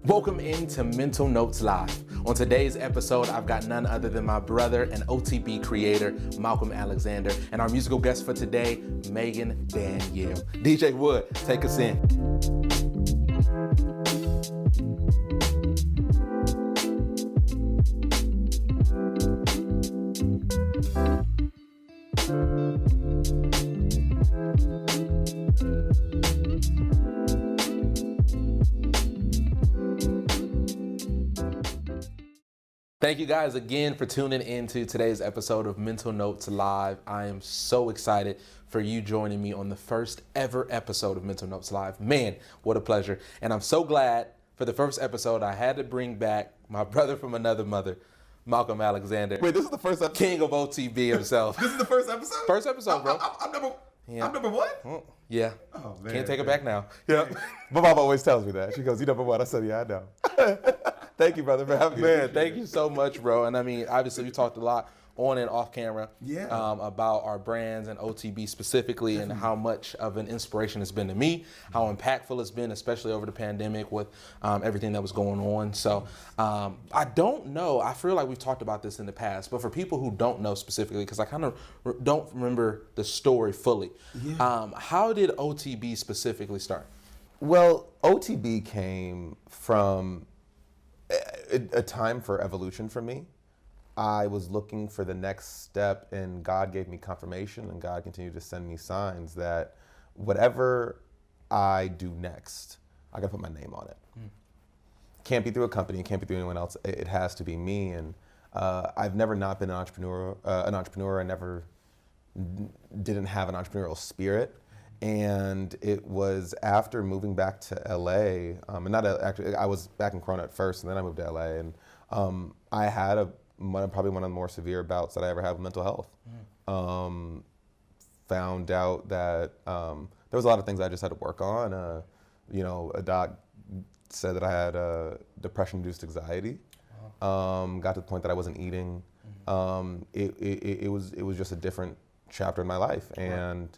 Welcome into Mental Notes Live. On today's episode, I've got none other than my brother and OTB creator, Malcolm Alexander, and our musical guest for today, Megan Danielle. DJ Wood, take us in. Thank you guys again for tuning into today's episode of Mental Notes Live. I am so excited for you joining me on the first ever episode of Mental Notes Live. Man, what a pleasure. And I'm so glad for the first episode I had to bring back my brother from another mother, Malcolm Alexander. Wait, this is the first episode? King of OTB himself. This is the first episode? First episode, bro. I'm number one? Oh, yeah. Oh, man. Can't take it back now. Yeah. My mom always tells me that. She goes, "You number one?" I said, "Yeah, I know." Thank you, brother, for having me. Man, thank you so much, bro. And I mean, obviously, we talked a lot on and off camera about our brands and OTB specifically, and how much of an inspiration it's been to me, how impactful it's been, especially over the pandemic with everything that was going on. So I don't know, I feel like we've talked about this in the past, but for people who don't know specifically, because I kind of don't remember the story fully, how did OTB specifically start? Well, OTB came from a time for evolution for me. I was looking for the next step, and God gave me confirmation, and God continued to send me signs that whatever I do next, I gotta put my name on it. Can't be through a company, it can't be through anyone else. It has to be me. And I've never not been an entrepreneur. I never didn't have an entrepreneurial spirit. And it was after moving back to LA, actually, I was back in Corona at first, and then I moved to LA, and I had probably one of the more severe bouts that I ever had with mental health. Found out that there was a lot of things I just had to work on. A doc said that I had depression-induced anxiety. Got to the point that I wasn't eating. It was just a different chapter in my life, and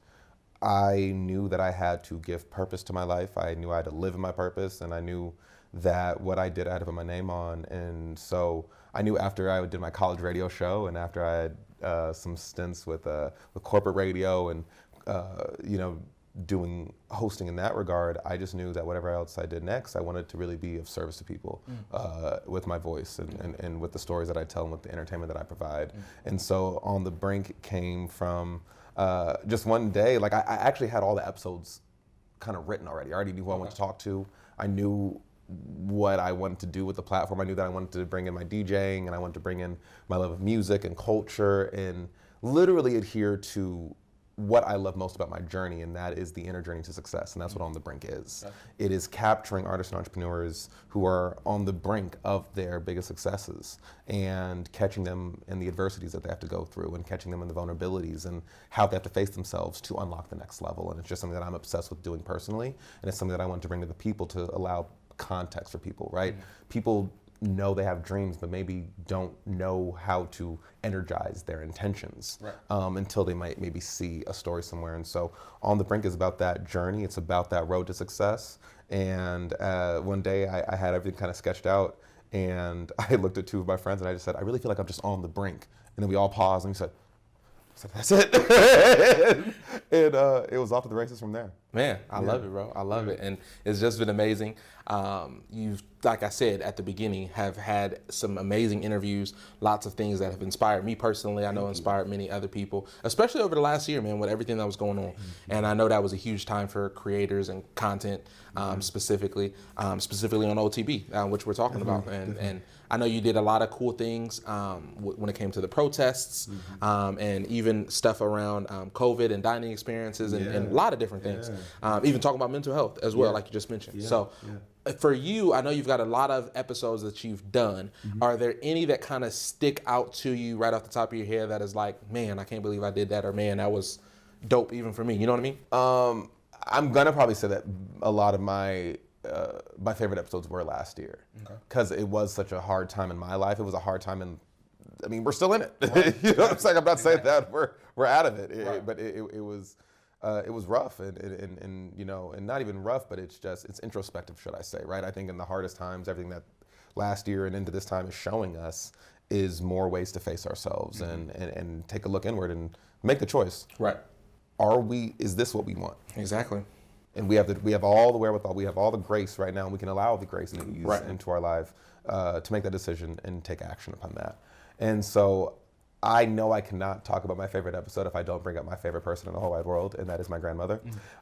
I knew that I had to give purpose to my life. I knew I had to live in my purpose, and I knew that what I did, I had to put my name on. And so I knew after I did my college radio show, and after I had some stints with corporate radio and doing hosting in that regard, I just knew that whatever else I did next, I wanted to really be of service to people with my voice and with the stories that I tell and with the entertainment that I provide. And so On the Brink came from just one day. Like I actually had all the episodes kind of written already. I already knew who I wanted to talk to. I knew what I wanted to do with the platform. I knew that I wanted to bring in my DJing, and I wanted to bring in my love of music and culture, and literally adhere to what I love most about my journey, and that is the inner journey to success. And that's what On the Brink is. It is capturing artists and entrepreneurs who are on the brink of their biggest successes, and catching them in the adversities that they have to go through, and catching them in the vulnerabilities and how they have to face themselves to unlock the next level. And it's just something that I'm obsessed with doing personally, and it's something that I want to bring to the people to allow context for people, right? People know they have dreams, but maybe don't know how to energize their intentions until they might maybe see a story somewhere. And so On the Brink is about that journey. It's about that road to success. And one day I had everything kind of sketched out, and I looked at two of my friends and I just said, "I really feel like I'm just on the brink." And then we all paused, and we said, "That's it." And it was off to the races from there. Man, I love it, bro. I love it. And it's just been amazing. You've, like I said at the beginning, have had some amazing interviews, lots of things that have inspired me personally. I know inspired many other people, especially over the last year, man, with everything that was going on. And I know that was a huge time for creators and content, specifically on OTB, which we're talking about. And I know you did a lot of cool things when it came to the protests, and even stuff around COVID and dining experiences, and a lot of different things. Even talking about mental health as well, like you just mentioned. So for you, I know you've got a lot of episodes that you've done. Are there any that kind of stick out to you right off the top of your head that is like, man, I can't believe I did that, or man, that was dope even for me? You know what I mean? I'm gonna probably say that a lot of my favorite episodes were last year, because it was such a hard time in my life. It was a hard time in, I mean, we're still in it. You know what I'm saying? I'm not saying that we're out of it, but it was it was rough and you know, and not even rough, but it's introspective, should I say, right? I think in the hardest times, everything that last year and into this time is showing us is more ways to face ourselves and take a look inward and make the choice. Right. Is this what we want? Exactly. And we have all the wherewithal, we have all the grace right now, and we can allow the grace to use into our life to make that decision and take action upon that. And so I know I cannot talk about my favorite episode if I don't bring up my favorite person in the whole wide world, and that is my grandmother.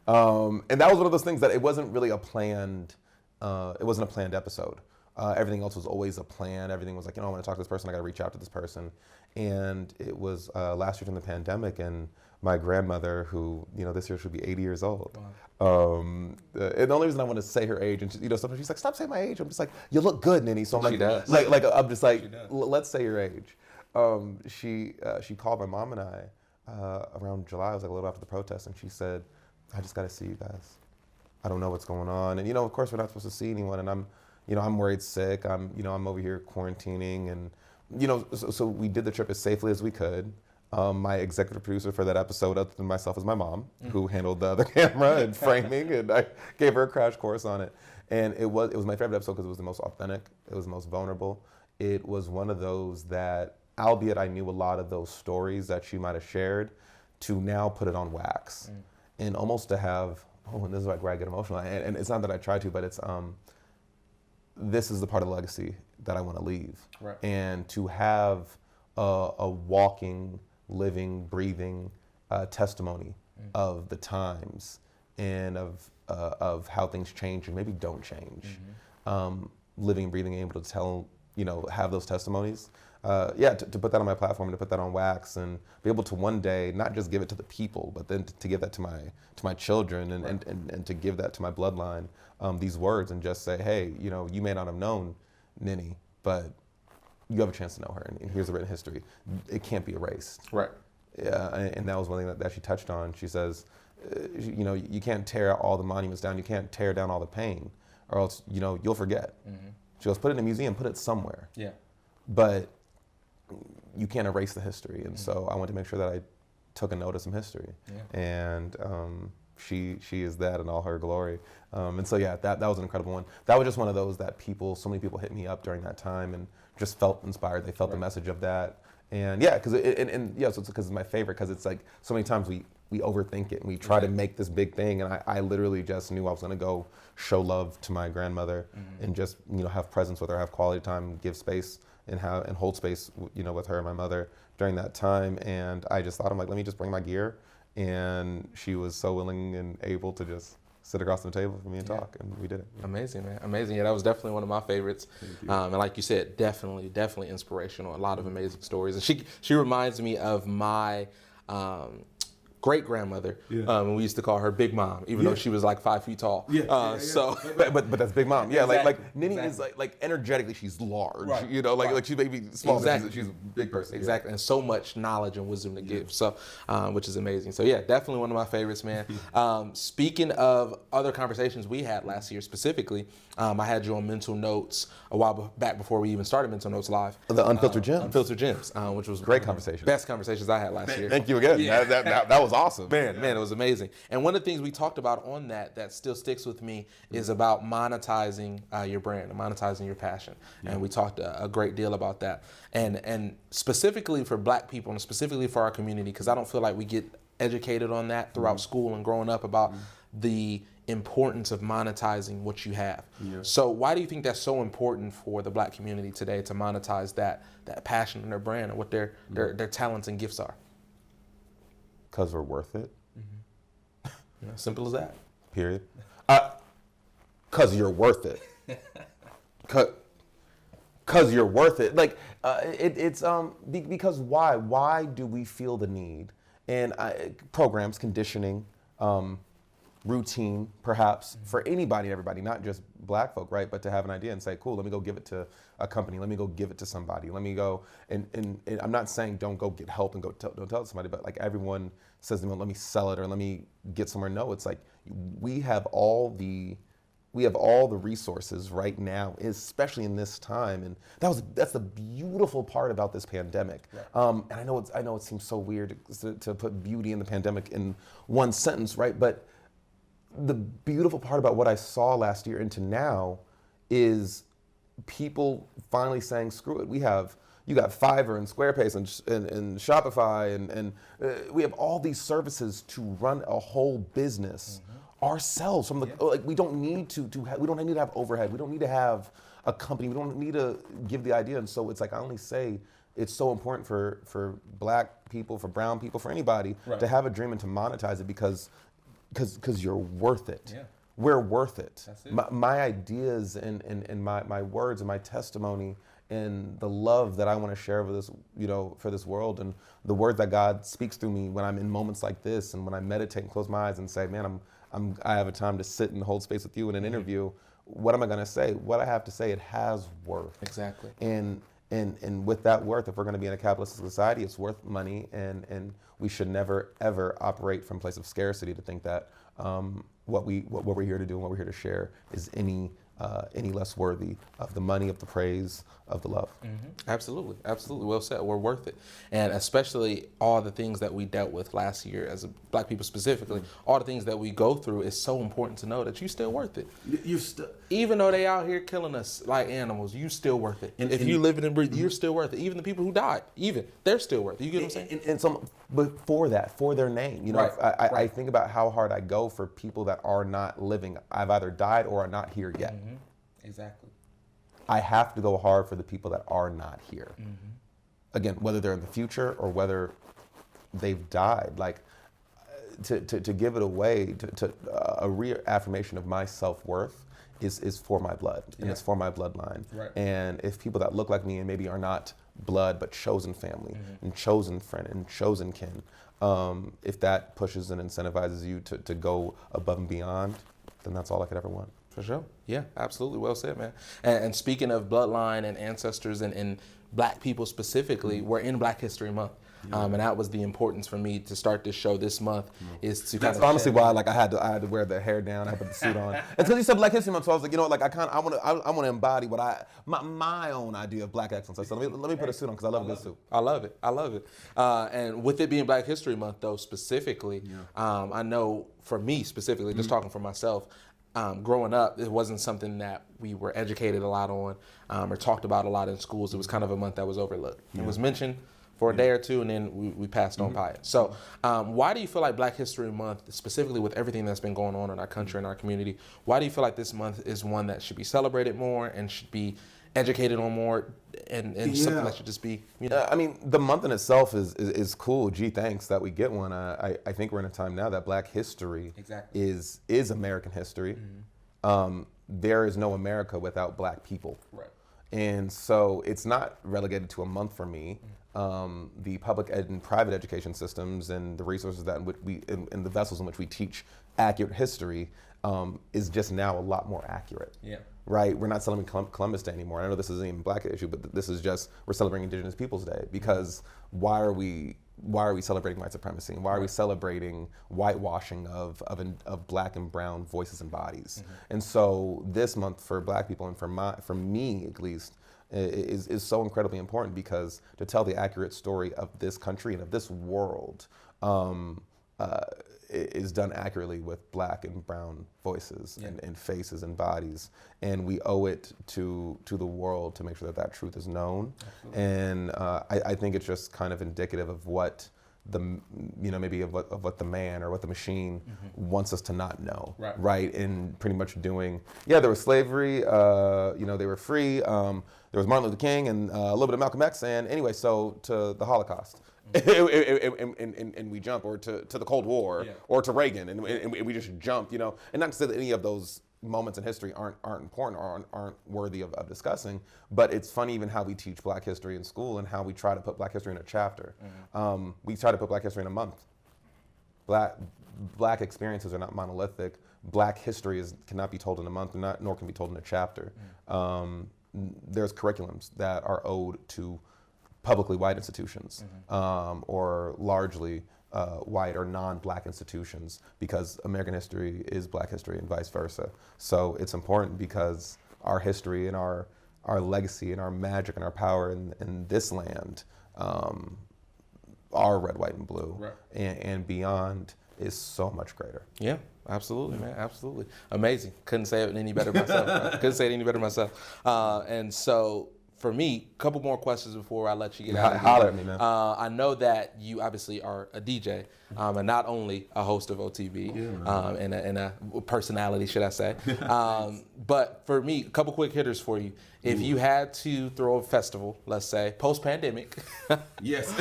And that was one of those things that it wasn't really it wasn't a planned episode. Everything else was always a plan. Everything was like, you know, I want to talk to this person, I got to reach out to this person. And it was last year during the pandemic, and my grandmother, who, you know, this year she'll be 80 years old. Wow. And the only reason I want to say her age, and she, you know, sometimes she's like, stop saying my age. I'm just like, you look good, Ninny. So I'm like, I'm just like, let's say your age. She called my mom and I around July. I was like a little after the protest, and she said, I just got to see you guys. I don't know what's going on. And, you know, of course we're not supposed to see anyone, and I'm worried sick. I'm over here quarantining, and, you know, so we did the trip as safely as we could. My executive producer for that episode, other than myself, is my mom, who handled the camera and framing, and I gave her a crash course on it. And it was my favorite episode because it was the most authentic, it was the most vulnerable. It was one of those that, albeit I knew a lot of those stories that she might have shared, to now put it on wax, and almost to have, and this is where I get emotional, and it's not that I try to, but it's this is the part of the legacy that I want to leave, and to have a walking, living, breathing testimony of the times and of how things change and maybe don't change. Living, breathing, able to tell, you know, have those testimonies. To put that on my platform, to put that on wax, and be able to one day not just give it to the people, but then to give that to my children, and to give that to my bloodline, these words, and just say, hey, you know, you may not have known Ninny, but you have a chance to know her, and here's the written history. It can't be erased. Right. Yeah, and that was one thing that she touched on. She says, you know, you can't tear all the monuments down. You can't tear down all the pain, or else, you know, you'll forget. She goes, put it in a museum, put it somewhere. Yeah. But you can't erase the history, and so I wanted to make sure that I took a note of some history. And she is that in all her glory. And so that was an incredible one. That was just one of those that so many people hit me up during that time and just felt inspired. They felt the message of that. And so it's because it's my favorite, because it's like so many times we overthink it and we try to make this big thing, and I literally just knew I was gonna go show love to my grandmother and just, you know, have presence with her, have quality time, give space and hold space, you know, with her and my mother during that time. And I just thought, I'm like, let me just bring my gear. And she was so willing and able to just sit across the table for me and talk, and we did it. Amazing, man. Amazing. Yeah, that was definitely one of my favorites. And like you said, definitely inspirational. A lot of amazing stories. And she reminds me of my great grandmother. And we used to call her Big Mom, even though she was like 5 feet tall. So, but that's Big Mom. Yeah, like Ninny is like energetically, she's large. You know, like she may be small, but she's a big person. Exactly, and so much knowledge and wisdom to give. So, which is amazing. So yeah, definitely one of my favorites, man. Speaking of other conversations we had last year, specifically, I had you on Mental Notes a while back before we even started Mental Notes Live. The Unfiltered Gems. Unfiltered Gems, which was great conversation. Best conversations I had last year. Thank you again. That was awesome. Man, it was amazing. And one of the things we talked about on that still sticks with me is about monetizing your brand and monetizing your passion. And we talked a great deal about that. And specifically for Black people, and specifically for our community, because I don't feel like we get educated on that throughout school and growing up about the importance of monetizing what you have. So why do you think that's so important for the Black community today to monetize that passion and their brand and what their talents and gifts are? Because we're worth it. Simple as that. Period. Because you're worth it. Because you're worth it. Like it's because why? Why do we feel the need? And programs, conditioning, routine, perhaps for anybody, everybody, not just Black folk, right? But to have an idea and say, cool, let me go give it to a company. Let me go give it to somebody. Let me go and I'm not saying don't go get help and don't tell somebody, but like everyone says, let me sell it or let me get somewhere. No, it's like we have all the we have all the resources right now, especially in this time, and that's the beautiful part about this pandemic. Right. And I know it seems so weird to put beauty in the pandemic in one sentence, right? But the beautiful part about what I saw last year into now is people finally saying, "Screw it." You got Fiverr and Squarespace and Shopify and we have all these services to run a whole business. Ourselves from the like we don't need we don't need to have overhead. We don't need to have a company. We don't need to give the idea. And so it's like I only say it's so important for Black people, for brown people, for anybody to have a dream and to monetize it because you're worth it. Yeah. We're worth it. That's it. My ideas and my words and my testimony and the love that I want to share with this, for this world, and the word that God speaks through me when I'm in moments like this and when I meditate and close my eyes and say, man, I have a time to sit and hold space with you in an interview. What am I going to say? What I have to say, it has worth. Exactly. And with that worth, if we're going to be in a capitalist society, it's worth money, and we should never ever operate from a place of scarcity to think that what we're here to do and what we're here to share is any less worthy of the money, of the praise, of the love. Absolutely. Well said. We're worth it. And especially all the things that we dealt with last year as Black people specifically, all the things that we go through, is so important to know that you're still worth it. Even though they out here killing us like animals, you still worth it. And if you live and breathe, you're still worth it. Even the people who died, they're still worth it. You get what I'm saying? And so, but for their name, I think about how hard I go for people that are not living. I've either died or are not here yet. Exactly. I have to go hard for the people that are not here. Again, whether they're in the future or whether they've died, like to give it away, to a reaffirmation of my self-worth is for my blood, and it's for my bloodline. Right. And if people that look like me and maybe are not blood but chosen family and chosen friend and chosen kin, if that pushes and incentivizes you to go above and beyond, then that's all I could ever want. For sure. Yeah, absolutely. Well said, man. And speaking of bloodline and ancestors and Black people specifically, we're in Black History Month. And that was the importance for me to start this show this month. Is to That's honestly why I had to wear the hair down. I put the suit on. It's because you said Black History Month, so I was like, I want to embody what my own idea of Black excellence. So let me put a suit on because I love a good suit. I love it. And with it being Black History Month, though, specifically, I know for me specifically, just talking for myself. Growing up, it wasn't something that we were educated a lot on or talked about a lot in schools. It was kind of a month that was overlooked. It was mentioned for a day or two, and then we passed on by it. So why do you feel like Black History Month, specifically with everything that's been going on in our country and our community, why do you feel like this month is one that should be celebrated more and should be educated on more and something that should just be, I mean, the month in itself is cool. Gee, thanks that we get one. I think we're in a time now that Black history is American history. There is no America without Black people. Right. And so it's not relegated to a month for me. The public and private education systems and the resources that in the vessels in which we teach accurate history is just now a lot more accurate. Yeah. Right? We're not celebrating Columbus Day anymore. I know this isn't even a Black issue, but this is just, we're celebrating Indigenous Peoples Day because why are we celebrating white supremacy? And why are we celebrating whitewashing of Black and brown voices and bodies? And so this month for Black people and for me at least, is so incredibly important because to tell the accurate story of this country and of this world is done accurately with Black and brown voices and faces and bodies, and we owe it to the world to make sure that truth is known. Absolutely. And I think it's just kind of indicative of what maybe of what the man or what the machine wants us to not know, right? And pretty much doing, there was slavery, they were free, there was Martin Luther King and a little bit of Malcolm X, and anyway, so to the Holocaust. And we jump, or to the Cold War, or to Reagan, and we just jump, and not to say that any of those moments in history aren't important or aren't worthy of discussing, but it's funny even how we teach Black history in school and how we try to put Black history in a chapter. We try to put Black history in a month. Black experiences are not monolithic. Black history cannot be told in a month, nor can be told in a chapter. There's curriculums that are owed to publicly white institutions, or largely white or non-black institutions, because American history is black history and vice versa. So it's important because our history and our legacy and our magic and our power in this land are red, white, and blue, right, and beyond is so much greater. Yeah, absolutely, man, absolutely. Amazing. Couldn't say it any better myself. Couldn't say it any better myself. And so for me, a couple more questions before I let you get out of here. Holler at me, man. I know that you obviously are a DJ, and not only a host of OTB, and a personality, should I say. But for me, a couple quick hitters for you. If you had to throw a festival, let's say, post-pandemic. Yes.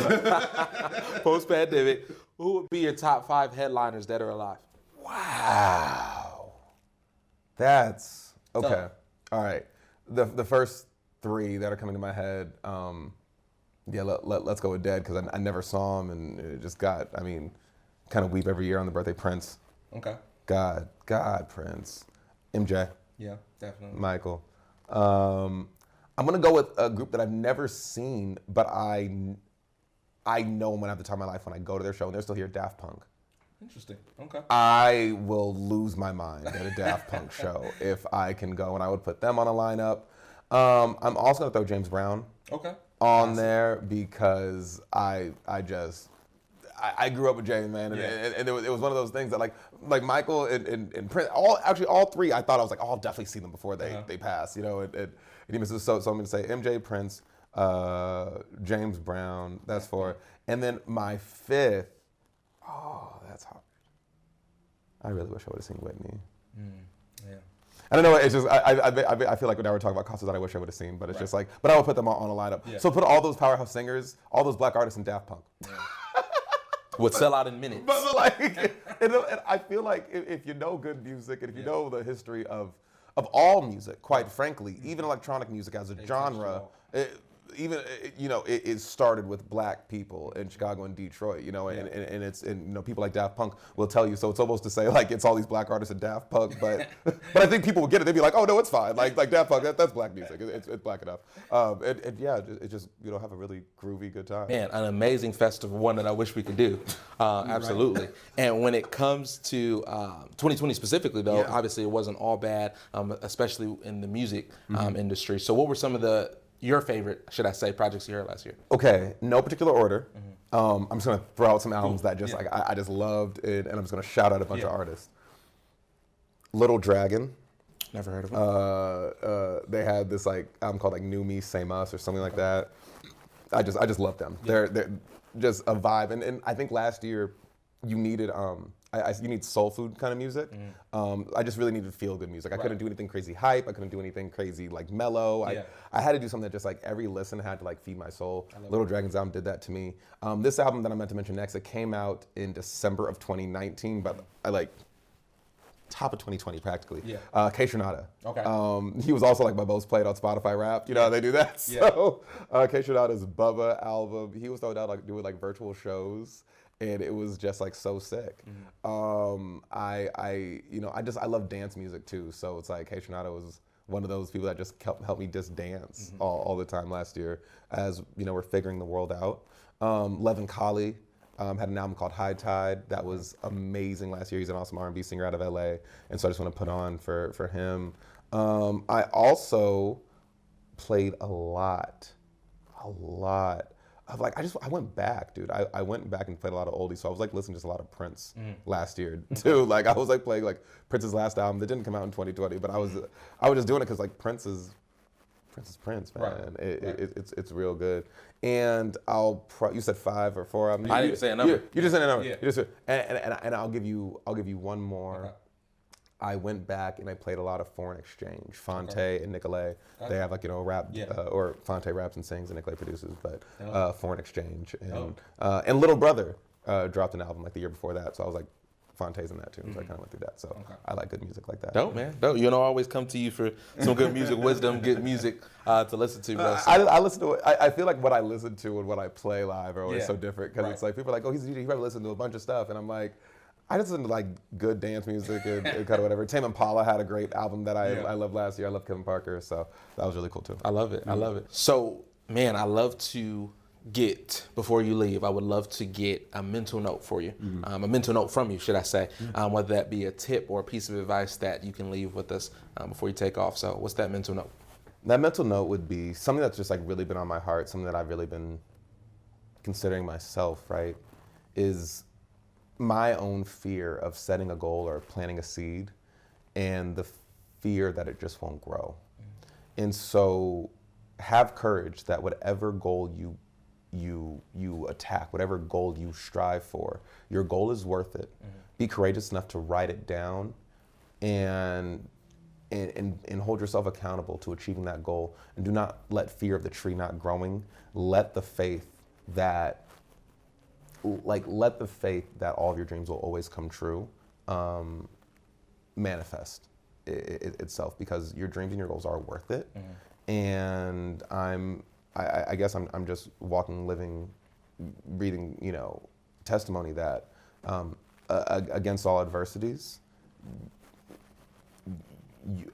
Post-pandemic, who would be your top 5 headliners that are alive? Wow. That's, okay. Tough. All right. The first 3 that are coming to my head, let's go with Dead, because I never saw him, and it just got, I mean, kind of weep every year on the birthday. Prince. Okay. God, Prince. MJ. Yeah, definitely. Michael. I'm gonna go with a group that I've never seen, but I know them when I have the time of my life when I go to their show, and they're still here, Daft Punk. Interesting. Okay. I will lose my mind at a Daft Punk show if I can go, and I would put them on a lineup. I'm also gonna throw James Brown on there, because I grew up with James, man, and it was one of those things that like Michael and Prince, all 3, I thought I was like, oh, I'll definitely see them before they pass, you know. So I'm gonna say MJ, Prince, James Brown. That's 4, and then my 5th. Oh, that's hard. I really wish I would have seen Whitney. Yeah. I don't know. It's just I feel like now we're talking about concerts that I wish I would have seen, but it's just like, but I would put them on a lineup. Yeah. So put all those powerhouse singers, all those black artists in Daft Punk. Yeah. Would sell out in minutes. But like, and I feel like if you know good music, and if you know the history of all music, quite frankly, even electronic music as a genre, it started with black people in Chicago and Detroit, you know, and people like Daft Punk will tell you. So it's almost to say like it's all these black artists in Daft Punk, but I think people would get it. They'd be like, oh no, it's fine. Like Daft Punk, that's black music. It's black enough. It just have a really groovy, good time. Man, an amazing festival, one that I wish we could do. Absolutely. Right. And when it comes to 2020 specifically, though, obviously it wasn't all bad, especially in the music industry. So what were some of your favorite, should I say, projects you heard last year? Okay, no particular order. I'm just gonna throw out some albums that just I just loved it, and I'm just gonna shout out a bunch of artists. Little Dragon. Never heard of them. They had this album called New Me, Same Us, or something like that. I just love them. They're just a vibe, and I think last year you needed you need soul food kind of music. I just really needed feel good music. I couldn't do anything crazy hype. I couldn't do anything crazy mellow. I had to do something that just every listen had to feed my soul. Little Dragon's album did that to me. This album that I meant to mention next, it came out in December of 2019, but I top of 2020 practically. K Tronada. Okay. He was also my most played on Spotify Rap. You know how they do that. So K Tronada's Bubba album, he was throwing out doing virtual shows. And it was just so sick. I love dance music too. So it's K Tronada was one of those people that just helped me just dance all the time last year as we're figuring the world out. Levin Kali had an album called High Tide that was amazing last year. He's an awesome R&B singer out of LA, and so I just want to put on for him. I also played a lot of I went back, dude. I went back and played a lot of oldies. So I was listening to a lot of Prince last year too. I was playing Prince's last album that didn't come out in 2020, but I was just doing it because Prince is Prince, man. Right. It's real good. And you said 5 or 4 albums. I didn't say a number. You just said a number. Yeah. And I'll give you one more. Okay. I went back and I played a lot of Foreign Exchange, Fonte and Nicolay. They have rap, or Fonte raps and sings and Nicolay produces, but Foreign Exchange and Little Brother dropped an album the year before that, so I was Fonte's in that too, so I kind of went through that. So I like good music like that. Dope, man. Dope. I always come to you for some good music wisdom, good music to listen to. Bro. I listen to it. I feel what I listen to and what I play live are always so different, because it's people are oh, he's a DJ, he probably listened to a bunch of stuff, and I'm I just listen to good dance music and kind of whatever. Tame Impala had a great album that I loved last year. I love Kevin Parker, so that was really cool too. I love it. I love it. So, man, I love to get before you leave, I would love to get a mental note for you, a mental note from you, should I say, whether that be a tip or a piece of advice that you can leave with us before you take off. So what's that mental note? That mental note would be something that's just like really been on my heart, something that I've really been considering myself, right, is my own fear of setting a goal or planting a seed and the fear that it just won't grow. And so have courage that whatever goal you attack, whatever goal you strive for, your goal is worth it. Be courageous enough to write it down and hold yourself accountable to achieving that goal. And do not let fear of the tree not growing, let the faith that all of your dreams will always come true manifest itself, because your dreams and your goals are worth it. And I guess I'm just walking, living, breathing, testimony that against all adversities,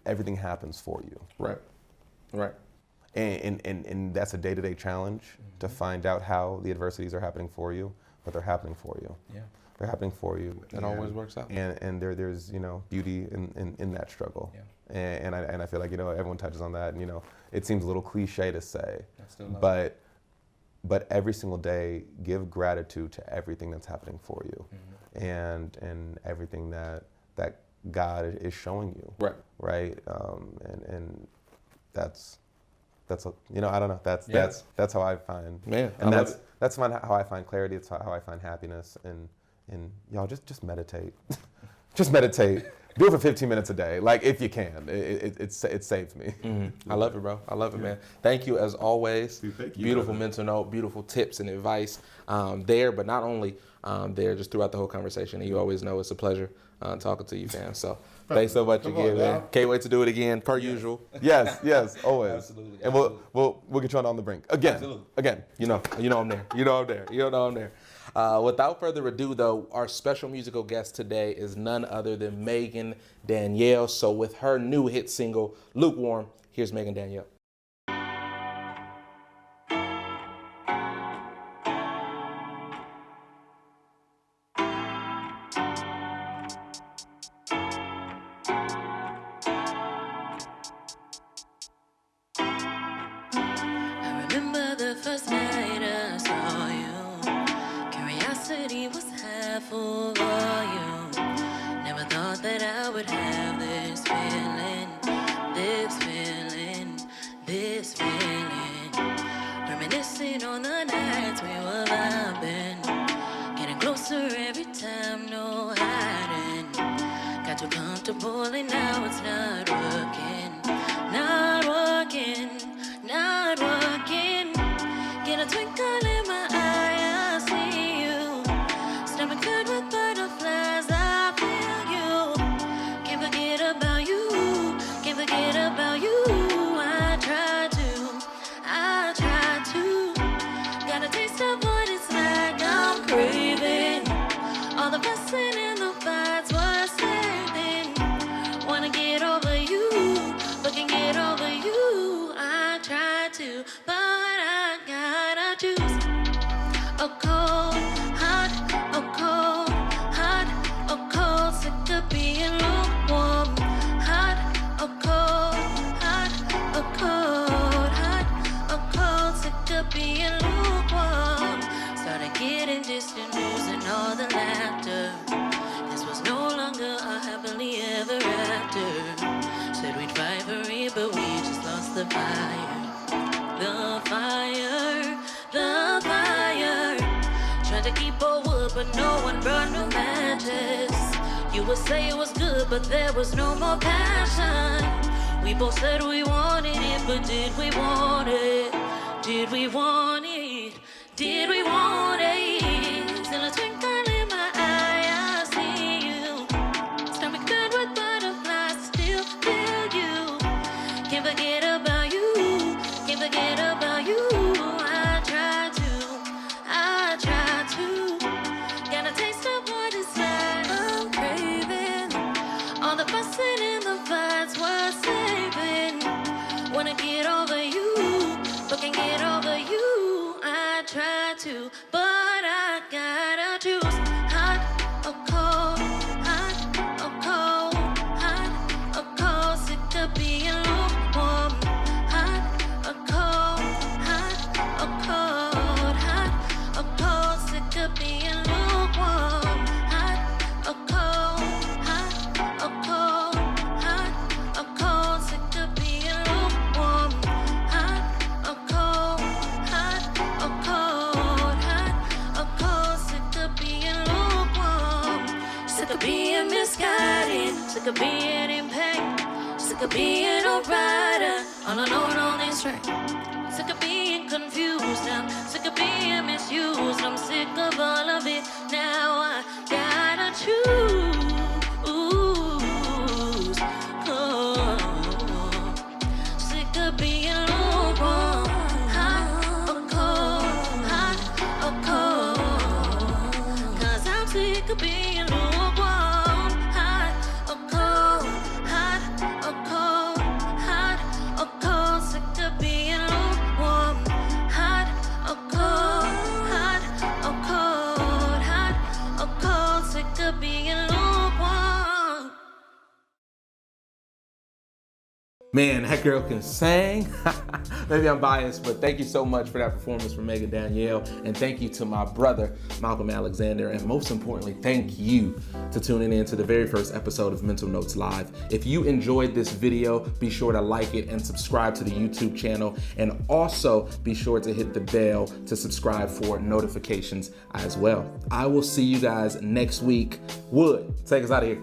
everything happens for you. Right. And that's a day-to-day challenge to find out how the adversities are happening for you, but they're happening for you. Yeah. They're happening for you. It always works out. And there's beauty in that struggle. Yeah. And I feel like everyone touches on that, and it seems a little cliche to say, but every single day give gratitude to everything that's happening for you, and everything that God is showing you. Right. And that's I don't know. That's how I find. Man, and that's how I find clarity. It's how I find happiness. And y'all just meditate. Just meditate. Do it for 15 minutes a day, like if you can. It saves me. I love it, bro. I love it, man. Thank you as always. Dude, thank you, beautiful brother. mental note, beautiful tips and advice there, but not only there, just throughout the whole conversation. And you always know it's a pleasure talking to you, fam. So thanks so much again, man. Can't wait to do it again, per usual. Yes, always. Absolutely. And we'll get you on the brink again. Absolutely. Again. You know I'm there. You know I'm there. Without further ado, though, our special musical guest today is none other than Megan Danielle. So with her new hit single, Lukewarm, here's Megan Danielle. I remember the first night I saw you. Curiosity was half full volume. Never thought that I would have this feeling. Reminiscing on the nights we were vibing. Getting closer every time, no hiding. Got too comfortable and now it's not working. Get a twinkle in my eye, I see you. Stomach filled with butterflies, I feel you. Can't forget about you, I try to. Got a taste of what it's like, I'm craving. All the fussing and the fights were saving. Wanna get over you, but can't get over you. I try to, but I gotta choose. A cold, hot, a cold, hot, a cold, sick of being lukewarm. Hot, a cold, hot, a cold, hot, a cold, sick of being lukewarm. Started getting distant, losing all the laughter. This was no longer a happily ever after. Said we'd fight for it, but we just lost the fire. The fire. Tried to keep a wood, but no one brought no matches. You would say it was good, but there was no more passion. We both said we wanted it, but did we want it? Did we want it? Did we want it? Still a twinkle in my eye, I see you. Stomach filled with butterflies, still feel you. Can't forget about you, can't forget about you. I try to. Got a taste of what it's like, I'm craving. All the fussing and the fights were saving. Wanna get over you, but can't get over you. I try to, but I gotta choose. Hot or cold, hot or cold, hot or cold. Sick of being lukewarm. Hot or cold, hot or cold, hot or cold. Sick of being lukewarm. Hot or cold, hot or cold, hot or cold. Sick of being lukewarm. Hot or cold, hot or cold, hot or cold. Sick of being lukewarm. Sick of being misguided. Sick of being in pain. Sick of being a rider on an lonely train. Sick of being confused. I'm sick of being misused. I'm sick of all of it. Now I gotta choose. Oh. Sick of being lukewarm. Hot or cold, hot or cold. 'Cause I'm sick of being lukewarm. Hot or cold, hot or cold, hot or cold. Sick of being lukewarm. Hot or cold, hot or cold, hot or cold. Sick of being lukewarm. Man, that girl can sing. Maybe I'm biased, but thank you so much for that performance from Megan Danielle. And thank you to my brother, Malcolm Alexander. And most importantly, thank you to tuning in to the very first episode of Mental Notes Live. If you enjoyed this video, be sure to like it and subscribe to the YouTube channel. And also be sure to hit the bell to subscribe for notifications as well. I will see you guys next week. Wood, take us out of here.